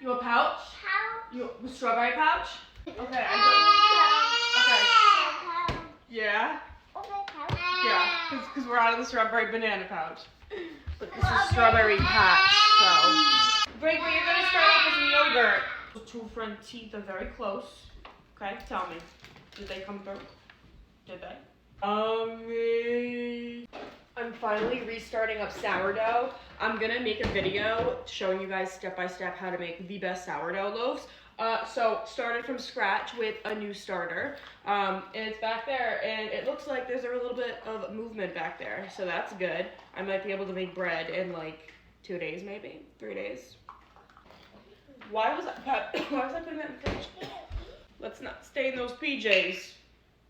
You a pouch? You a strawberry pouch? Okay, okay. Yeah? Yeah, because we're out of the strawberry banana pouch. But this is strawberry patch, so. Great, but you're gonna start off with yogurt. The two front teeth are very close. Okay, tell me. Did they come through? Did they? I'm finally restarting up sourdough. I'm gonna make a video showing you guys step by step how to make the best sourdough loaves. So started from scratch with a new starter. And it's back there, and it looks like there's a little bit of movement back there, so that's good. I might be able to make bread in like 2 days, maybe 3 days. Why was I putting that in the fridge? Let's not stain those PJs.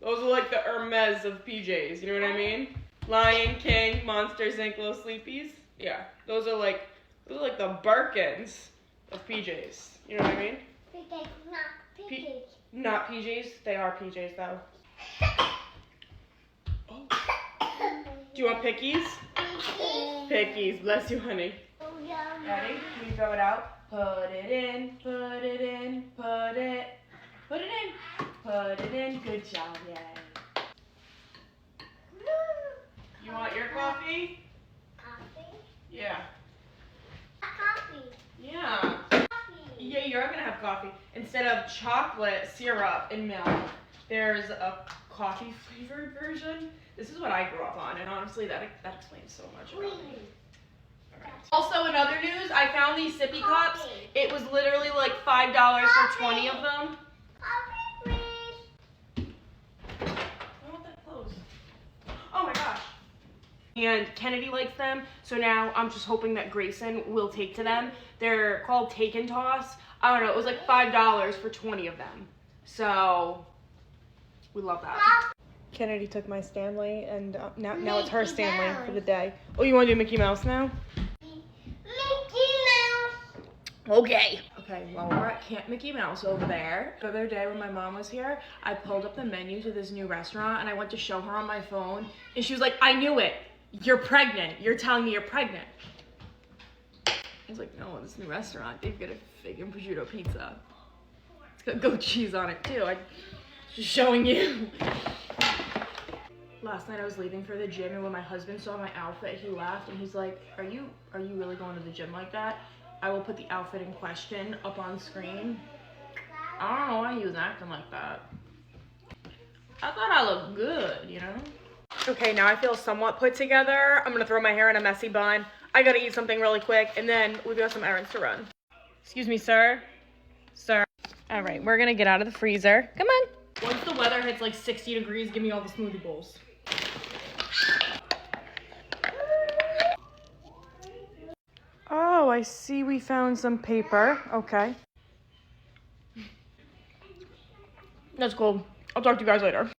Those are like the Hermes of PJs, you know what I mean? Lion King, Monsters Inc. Little Sleepies. Yeah, those are like the Birkins of PJs. You know what I mean? PJs, not PJs. Not PJs. They are PJs though. Oh. Do you want pickies? Pickies. Bless you, honey. Ready? Can you throw it out? Put it in. Put it in. Put it. Put it in. Put it in. Good job, yay. You want your coffee? Coffee? Yeah. Coffee. Yeah. Yeah, you're gonna have coffee. Instead of chocolate syrup and milk, there's a coffee flavored version. This is what I grew up on, and honestly, that explains so much about me. Alright. Also, in other news, I found these sippy cups. It was literally like $5 for 20 of them. Coffee, please. I want that closed. Oh my gosh. And Kennedy likes them, so now I'm just hoping that Grayson will take to them. They're called Take and Toss. I don't know, it was like $5 for 20 of them. So, we love that. Kennedy took my Stanley, and now it's her Stanley for the day. Oh, you want to do Mickey Mouse now? Mickey Mouse. Okay. Okay, well, we're at Camp Mickey Mouse over there. The other day when my mom was here, I pulled up the menu to this new restaurant, and I went to show her on my phone, and she was like, I knew it. You're pregnant. You're telling me you're pregnant. I was like, no, this new restaurant, they've got a fig and prosciutto pizza. It's got goat cheese on it, too. I'm just showing you. Last night I was leaving for the gym, and when my husband saw my outfit, he laughed, and he's like, are you really going to the gym like that? I will put the outfit in question up on screen. I don't know why he was acting like that. I thought I looked good, you know? Okay, now I feel somewhat put together. I'm gonna throw my hair in a messy bun. I gotta eat something really quick, and then we've got some errands to run. Excuse me, sir. Sir. All right, we're gonna get out of the freezer. Come on. Once the weather hits like 60 degrees, give me all the smoothie bowls. Oh, I see we found some paper. Okay. That's cool. I'll talk to you guys later.